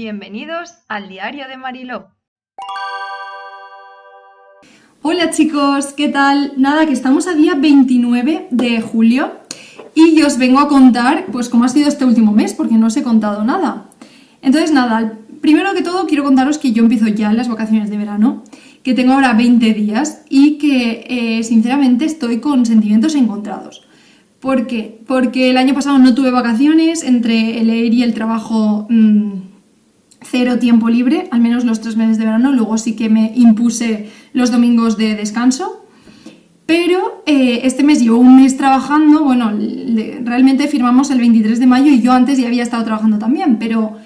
Bienvenidos al Diario de Mariló. Hola chicos, ¿qué tal? Nada, que estamos a día 29 de julio y yo os vengo a contar pues cómo ha sido este último mes, porque no os he contado nada. Entonces nada, primero que todo quiero contaros que yo empiezo ya las vacaciones de verano, que tengo ahora 20 días y que sinceramente estoy con sentimientos encontrados. ¿Por qué? Porque el año pasado no tuve vacaciones, entre el leer y el trabajo cero tiempo libre, al menos los 3 meses de verano, luego sí que me impuse los domingos de descanso. Pero este mes llevo un mes trabajando, bueno, realmente firmamos el 23 de mayo y yo antes ya había estado trabajando también, pero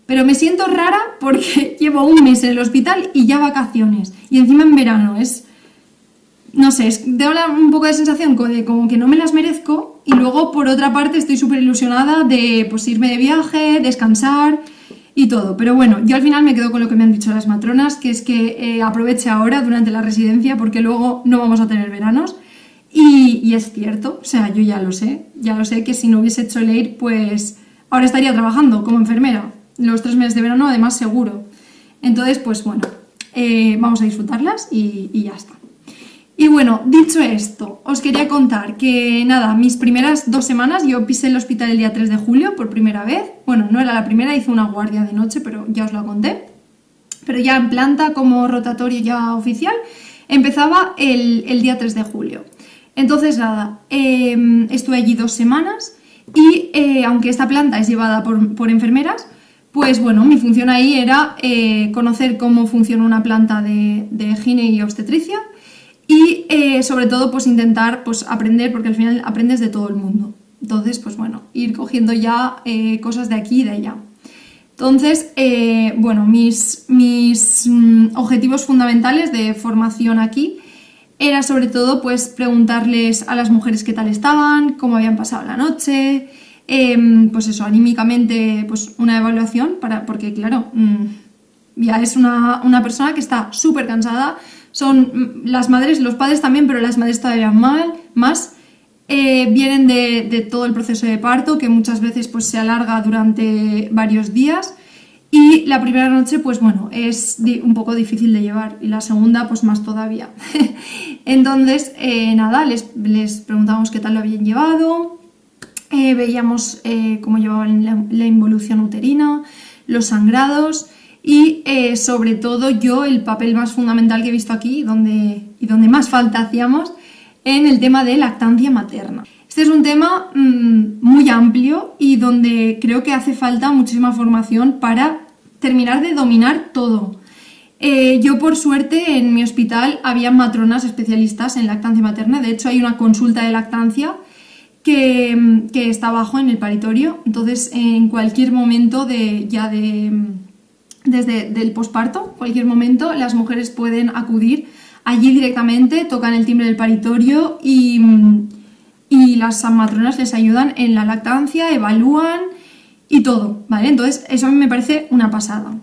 me siento rara porque llevo un mes en el hospital y ya vacaciones, y encima en verano, no sé, tengo un poco de sensación de como que no me las merezco, y luego por otra parte estoy súper ilusionada de pues irme de viaje, descansar y todo. Pero bueno, yo al final me quedo con lo que me han dicho las matronas, que es que aproveche ahora durante la residencia porque luego no vamos a tener veranos. Y es cierto, o sea, yo ya lo sé que si no hubiese hecho el EIR, pues ahora estaría trabajando como enfermera, los 3 meses de verano además seguro. Entonces, pues bueno, vamos a disfrutarlas y ya está. Y bueno, dicho esto, os quería contar que nada, mis primeras 2 semanas, yo pisé el hospital el día 3 de julio por primera vez. Bueno, no era la primera, hice una guardia de noche, pero ya os lo conté. Pero ya en planta, como rotatorio ya oficial, empezaba el día 3 de julio. Entonces nada, estuve allí 2 semanas y aunque esta planta es llevada por enfermeras, pues bueno, mi función ahí era conocer cómo funciona una planta de gine y obstetricia. Y sobre todo pues intentar pues aprender, porque al final aprendes de todo el mundo. Entonces pues bueno, ir cogiendo ya cosas de aquí y de allá. Entonces, bueno, mis objetivos fundamentales de formación aquí era sobre todo pues preguntarles a las mujeres qué tal estaban, cómo habían pasado la noche, pues eso, anímicamente pues una evaluación, porque claro, ya es una persona que está súper cansada. Son las madres, los padres también, pero las madres todavía más. Vienen de todo el proceso de parto, que muchas veces pues, se alarga durante varios días. Y la primera noche, pues bueno, es un poco difícil de llevar. Y la segunda, pues más todavía. Entonces, nada, les preguntábamos qué tal lo habían llevado. Veíamos cómo llevaban la involución uterina, los sangrados. Y sobre todo yo el papel más fundamental que he visto aquí y donde más falta hacíamos en el tema de lactancia materna. Este es un tema muy amplio y donde creo que hace falta muchísima formación para terminar de dominar todo. Yo por suerte en mi hospital había matronas especialistas en lactancia materna. De hecho hay una consulta de lactancia que está abajo en el paritorio. Entonces en cualquier momento desde el posparto, cualquier momento, las mujeres pueden acudir allí directamente, tocan el timbre del paritorio y las matronas les ayudan en la lactancia, evalúan y todo, ¿vale? Entonces eso a mí me parece una pasada.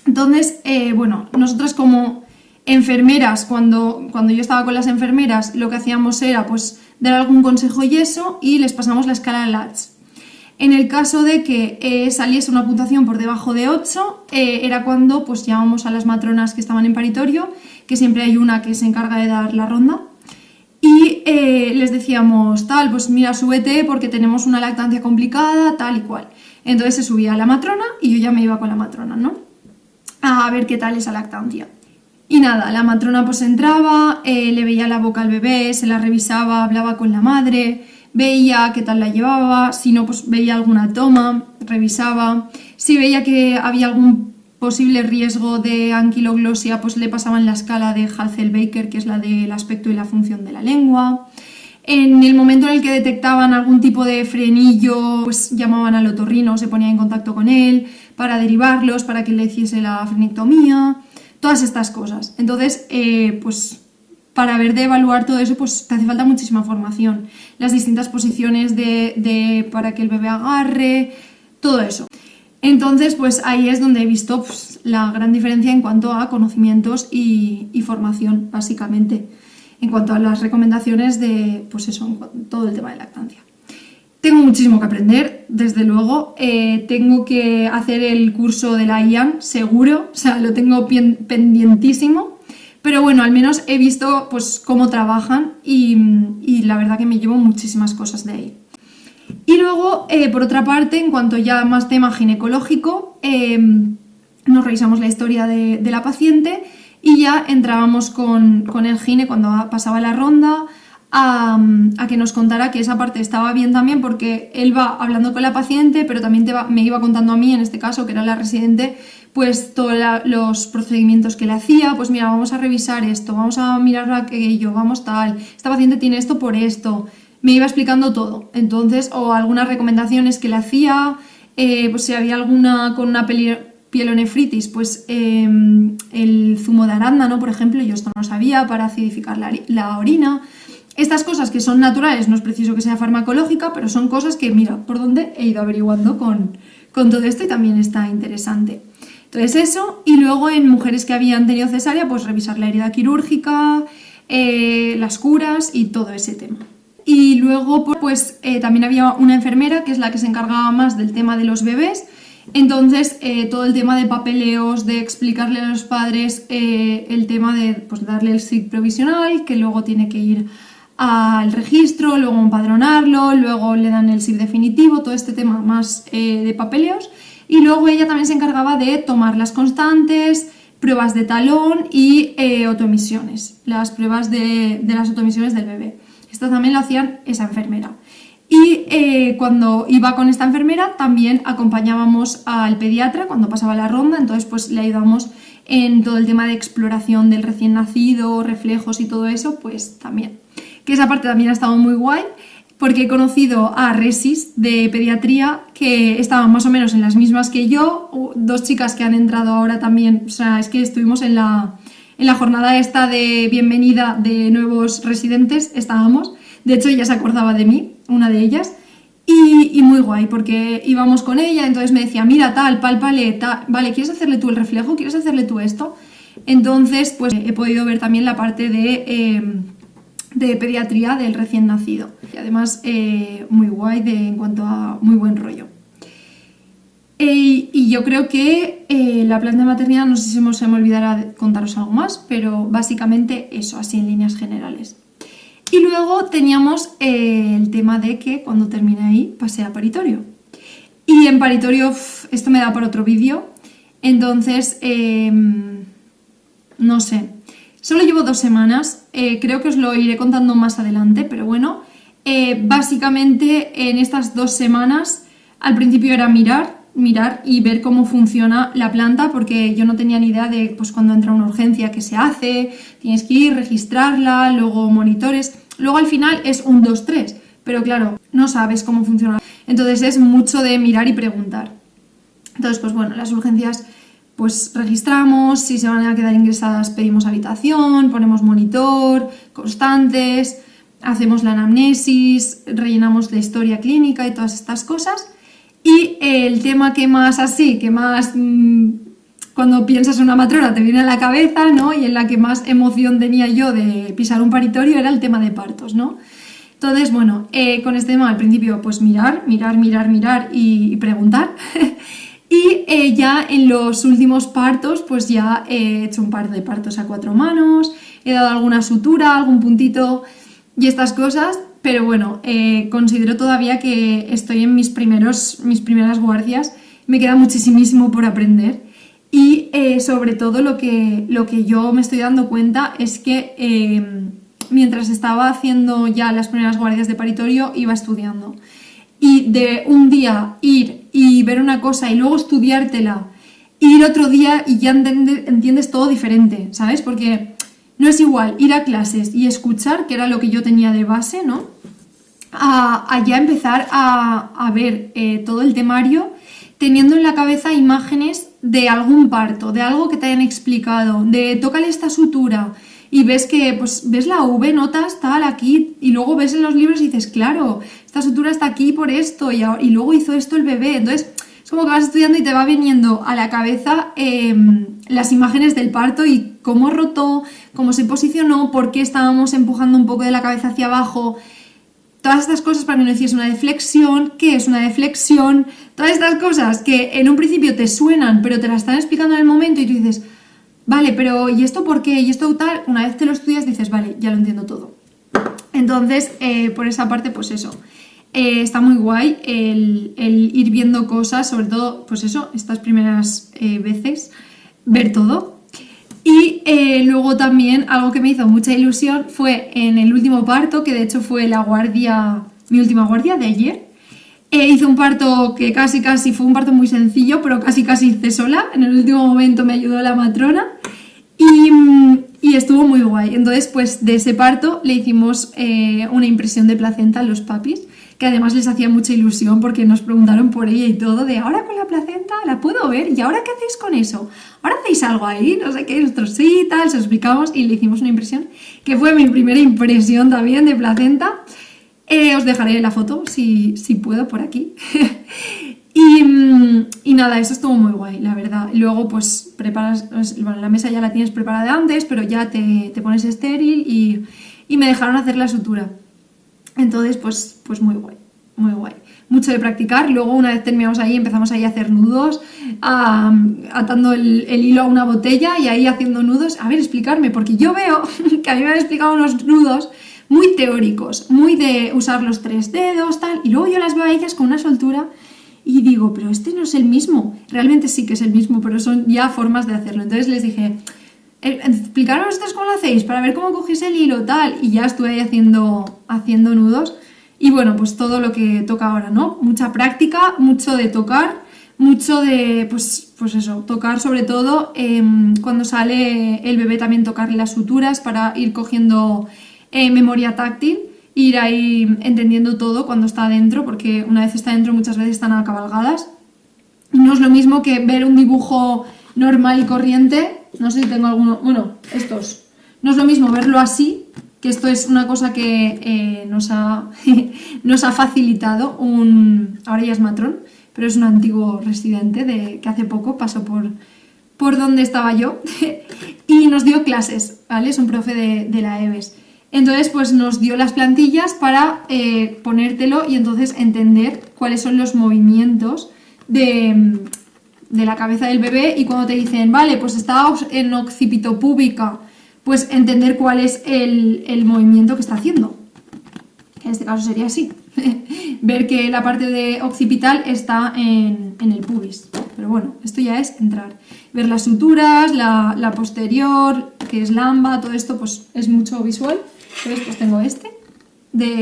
Entonces, bueno, nosotras como enfermeras, cuando yo estaba con las enfermeras, lo que hacíamos era pues dar algún consejo y eso, y les pasamos la escala Latch. En el caso de que saliese una puntuación por debajo de 8, era cuando pues llamábamos a las matronas que estaban en paritorio, que siempre hay una que se encarga de dar la ronda, y les decíamos, tal, pues mira, súbete porque tenemos una lactancia complicada, tal y cual. Entonces se subía la matrona y yo ya me iba con la matrona, ¿no? A ver qué tal esa lactancia. Y nada, la matrona pues entraba, le veía la boca al bebé, se la revisaba, hablaba con la madre, veía qué tal la llevaba, si no pues veía alguna toma, revisaba, si veía que había algún posible riesgo de anquiloglosia pues le pasaban la escala de Halsey-Baker, que es la del aspecto y la función de la lengua. En el momento en el que detectaban algún tipo de frenillo pues llamaban al otorrino, se ponían en contacto con él para derivarlos, para que le hiciese la frenectomía, todas estas cosas. Entonces pues para ver de evaluar todo eso, pues te hace falta muchísima formación. Las distintas posiciones para que el bebé agarre, todo eso. Entonces, pues ahí es donde he visto pues, la gran diferencia en cuanto a conocimientos y formación, básicamente. En cuanto a las recomendaciones de, pues eso, todo el tema de lactancia. Tengo muchísimo que aprender. desde luego. Tengo que hacer el curso de la IAN, seguro, o sea, lo tengo pendientísimo. Pero bueno, al menos he visto pues cómo trabajan y la verdad que me llevo muchísimas cosas de ahí. Y luego, por otra parte, en cuanto ya más tema ginecológico, nos revisamos la historia de la paciente y ya entrábamos con el gine cuando pasaba la ronda a que nos contara que esa parte estaba bien también, porque él va hablando con la paciente, pero también me iba contando a mí, en este caso, que era la residente, pues todos los procedimientos que le hacía. Pues mira, vamos a revisar esto, vamos a mirar aquello, vamos tal, esta paciente tiene esto por esto. Me iba explicando todo, entonces, o algunas recomendaciones que le hacía, pues si había alguna con una pielonefritis, pues el zumo de arándano, por ejemplo, yo esto no sabía, para acidificar la orina. Estas cosas que son naturales, no es preciso que sea farmacológica, pero son cosas que, mira, por dónde he ido averiguando con todo esto y también está interesante. Entonces eso, y luego en mujeres que habían tenido cesárea, pues revisar la herida quirúrgica, las curas y todo ese tema. Y luego pues también había una enfermera que es la que se encargaba más del tema de los bebés. Entonces todo el tema de papeleos, de explicarle a los padres el tema de pues, darle el SIC provisional, que luego tiene que ir al registro, luego empadronarlo, luego le dan el SIC definitivo, todo este tema más de papeleos. Y luego ella también se encargaba de tomar las constantes, pruebas de talón y autoemisiones, las pruebas de las autoemisiones del bebé. Esto también lo hacían esa enfermera. Y cuando iba con esta enfermera también acompañábamos al pediatra cuando pasaba la ronda, entonces pues le ayudamos en todo el tema de exploración del recién nacido, reflejos y todo eso, pues también. Que esa parte también ha estado muy guay, porque he conocido a resis de pediatría que estaban más o menos en las mismas que yo, dos chicas que han entrado ahora también, o sea, es que estuvimos en la jornada esta de bienvenida de nuevos residentes, estábamos, de hecho ella se acordaba de mí, una de ellas, y muy guay, porque íbamos con ella, entonces me decía, mira tal, pálpale, tal, vale, ¿quieres hacerle tú el reflejo? ¿Quieres hacerle tú esto? Entonces, pues he podido ver también la parte de pediatría del recién nacido, y además muy guay en cuanto a muy buen rollo. Y yo creo que la planta de maternidad, no sé si se me olvidará contaros algo más, pero básicamente eso, así en líneas generales. Y luego teníamos el tema de que cuando terminé ahí pasé a paritorio. Y en paritorio, esto me da para otro vídeo, entonces, no sé, solo llevo 2 semanas, creo que os lo iré contando más adelante, pero bueno, básicamente en estas 2 semanas, al principio era mirar y ver cómo funciona la planta, porque yo no tenía ni idea de pues, cuando entra una urgencia, qué se hace, tienes que ir, registrarla, luego monitores, luego al final es 1, 2, 3, pero claro, no sabes cómo funciona, entonces es mucho de mirar y preguntar. Entonces, pues bueno, las urgencias pues registramos, si se van a quedar ingresadas pedimos habitación, ponemos monitor, constantes, hacemos la anamnesis, rellenamos la historia clínica y todas estas cosas. Y el tema que más cuando piensas en una matrona te viene a la cabeza, ¿no? Y en la que más emoción tenía yo de pisar un paritorio era el tema de partos, ¿no? Entonces, bueno, con este tema al principio pues mirar y preguntar. Y ya en los últimos partos pues ya he hecho un par de partos a 4 manos, he dado alguna sutura, algún puntito y estas cosas. Pero bueno, considero todavía que estoy en mis primeras guardias, me queda muchísimo por aprender y sobre todo lo que yo me estoy dando cuenta es que mientras estaba haciendo ya las primeras guardias de paritorio iba estudiando, y de un día ir y ver una cosa y luego estudiártela, ir otro día y ya entiendes todo diferente, ¿sabes? Porque no es igual ir a clases y escuchar, que era lo que yo tenía de base, ¿no? A ya empezar a ver todo el temario, teniendo en la cabeza imágenes de algún parto, de algo que te hayan explicado, de tócale esta sutura y ves que, pues, ves la V, notas tal aquí, y luego ves en los libros y dices, claro, esta sutura está aquí por esto, y luego hizo esto el bebé. Entonces, es como que vas estudiando y te va viniendo a la cabeza las imágenes del parto y cómo rotó, cómo se posicionó, por qué estábamos empujando un poco de la cabeza hacia abajo. todas estas cosas para que no hiciese una deflexión, qué es una deflexión, todas estas cosas que en un principio te suenan, pero te las están explicando en el momento y tú dices, vale, pero ¿y esto por qué? ¿Y esto tal? Una vez te lo estudias dices, vale, ya lo entiendo todo. Entonces, por esa parte, pues eso. Está muy guay el ir viendo cosas, sobre todo, pues eso, estas primeras veces, ver todo. Y luego también algo que me hizo mucha ilusión fue en el último parto, que de hecho fue mi última guardia de ayer. Hice un parto que casi fue un parto muy sencillo, pero casi hice sola. En el último momento me ayudó la matrona y estuvo muy guay. Entonces, pues de ese parto le hicimos una impresión de placenta a los papis, que además les hacía mucha ilusión porque nos preguntaron por ella y todo, de ahora con la placenta la puedo ver, ¿y ahora qué hacéis con eso? ¿Ahora hacéis algo ahí? No sé qué, nosotros sí, tal, se lo explicamos y le hicimos una impresión, que fue mi primera impresión también de placenta. Os dejaré la foto, si puedo, por aquí. Y nada, eso estuvo muy guay, la verdad. Y luego pues preparas, bueno, la mesa ya la tienes preparada antes, pero ya te pones estéril y me dejaron hacer la sutura. Entonces, pues muy guay, muy guay. Mucho de practicar. Luego, una vez terminamos ahí, empezamos ahí a hacer nudos, atando el hilo a una botella y ahí haciendo nudos. A ver, explicarme, porque yo veo que a mí me han explicado unos nudos muy teóricos, muy de usar los 3 dedos, tal, y luego yo las veo a ellas con una soltura y digo, pero este no es el mismo. Realmente sí que es el mismo, pero son ya formas de hacerlo. Entonces les dije, explicaros ustedes cómo lo hacéis para ver cómo cogéis el hilo, tal, y ya estuve ahí haciendo nudos. Y bueno, pues todo lo que toca ahora, ¿no? Mucha práctica, mucho de tocar, mucho de, pues eso, tocar sobre todo cuando sale el bebé, también tocarle las suturas para ir cogiendo memoria táctil, ir ahí entendiendo todo cuando está adentro, porque una vez está adentro muchas veces están acabalgadas. No es lo mismo que ver un dibujo normal y corriente, no sé si tengo alguno, bueno, estos, no es lo mismo verlo así, que esto es una cosa que nos ha facilitado ahora ya es matrón, pero es un antiguo residente que hace poco pasó por donde estaba yo y nos dio clases, ¿vale? Es un profe de la EBES. Entonces, pues nos dio las plantillas para ponértelo y entonces entender cuáles son los movimientos de la cabeza del bebé, y cuando te dicen, vale, pues está en occipito púbica, pues entender cuál es el movimiento que está haciendo. En este caso sería así. Ver que la parte de occipital está en el pubis. Pero bueno, esto ya es entrar. Ver las suturas, la posterior, que es lamba, todo esto pues es mucho visual. Entonces pues tengo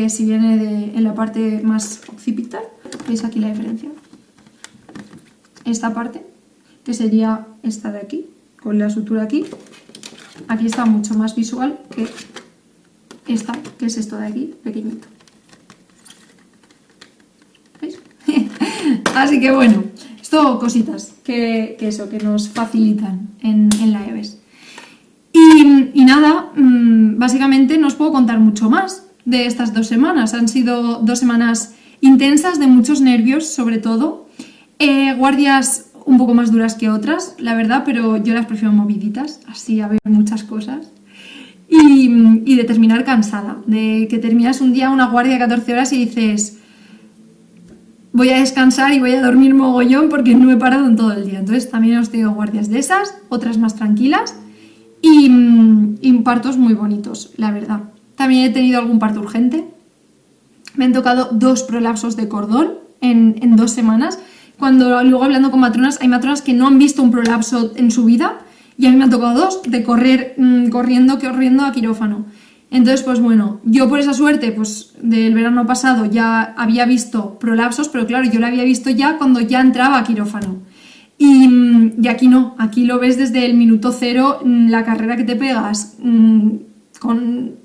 si viene en la parte más occipital, veis aquí la diferencia. Esta parte, que sería esta de aquí, con la sutura aquí. Aquí está mucho más visual que esta, que es esto de aquí, pequeñito. ¿Veis? Así que bueno, esto cositas que nos facilitan en la EBES. Y nada, básicamente no os puedo contar mucho más de estas 2 semanas. Han sido 2 semanas intensas, de muchos nervios sobre todo. Guardias un poco más duras que otras, la verdad, pero yo las prefiero moviditas, así a ver muchas cosas. Y de terminar cansada, de que terminas un día una guardia de 14 horas y dices, voy a descansar y voy a dormir mogollón porque no he parado en todo el día. Entonces también hemos tenido guardias de esas, otras más tranquilas y partos muy bonitos, la verdad. También he tenido algún parto urgente. Me han tocado 2 prolapsos de cordón en 2 semanas. Cuando luego hablando con matronas, hay matronas que no han visto un prolapso en su vida y a mí me han tocado 2 de corriendo a quirófano. Entonces, pues bueno, yo por esa suerte, pues del verano pasado ya había visto prolapsos, pero claro, yo lo había visto ya cuando ya entraba a quirófano. Y aquí no, aquí lo ves desde el minuto 0, la carrera que te pegas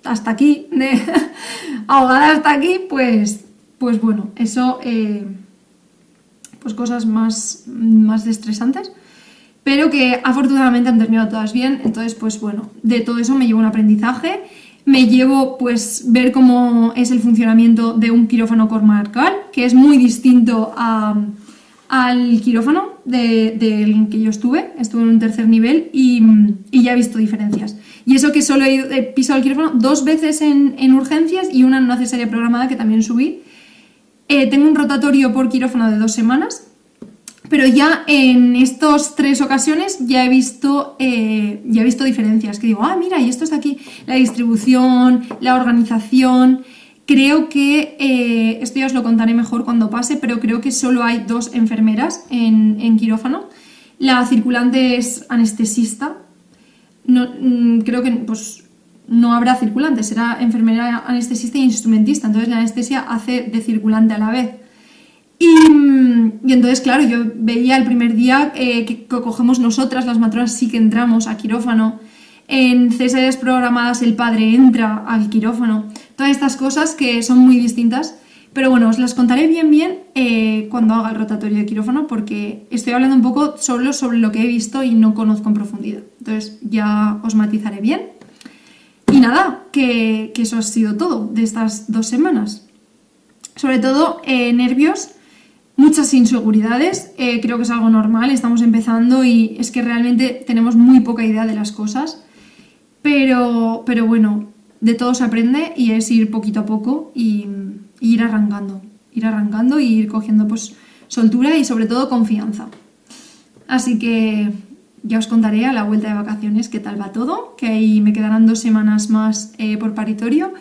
hasta aquí, ahogada hasta aquí, pues bueno, eso, pues cosas más estresantes, pero que afortunadamente han terminado todas bien. Entonces, pues bueno, de todo eso me llevo un aprendizaje, me llevo pues ver cómo es el funcionamiento de un quirófano comarcal, que es muy distinto a al quirófano del que yo estuve en un tercer nivel y ya he visto diferencias. Y eso que solo he pisado el quirófano 2 veces en urgencias y una en una cesárea programada que también subí. Tengo un rotatorio por quirófano de 2 semanas, pero ya en estas 3 ocasiones ya he visto diferencias, que digo, mira, y esto está aquí, la distribución, la organización. Creo que, esto ya os lo contaré mejor cuando pase, pero creo que solo hay 2 enfermeras en quirófano. La circulante es anestesista. No, creo que pues, no habrá circulante, será enfermera anestesista e instrumentista. Entonces la anestesia hace de circulante a la vez. Y entonces, claro, yo veía el primer día que cogemos nosotras, las matronas, sí que entramos a quirófano. En cesáreas programadas el padre entra al quirófano. Todas estas cosas que son muy distintas. Pero bueno, os las contaré bien cuando haga el rotatorio de quirófano, porque estoy hablando un poco solo sobre lo que he visto y no conozco en profundidad. Entonces ya os matizaré bien. Y nada, que eso ha sido todo de estas 2 semanas. Sobre todo nervios, muchas inseguridades, creo que es algo normal, estamos empezando y es que realmente tenemos muy poca idea de las cosas. Pero bueno, de todo se aprende y es ir poquito a poco y ir arrancando y ir cogiendo pues soltura y sobre todo confianza. Así que ya os contaré a la vuelta de vacaciones qué tal va todo, que ahí me quedarán 2 semanas más por paritorio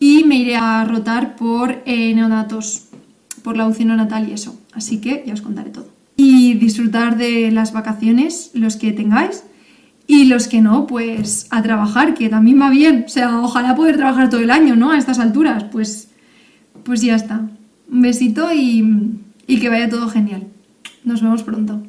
y me iré a rotar por neonatos, por la UCI neonatal y eso. Así que ya os contaré todo. Y disfrutar de las vacaciones, los que tengáis. Y los que no, pues a trabajar, que también va bien. O sea, ojalá poder trabajar todo el año, ¿no? A estas alturas. Pues ya está. Un besito y que vaya todo genial. Nos vemos pronto.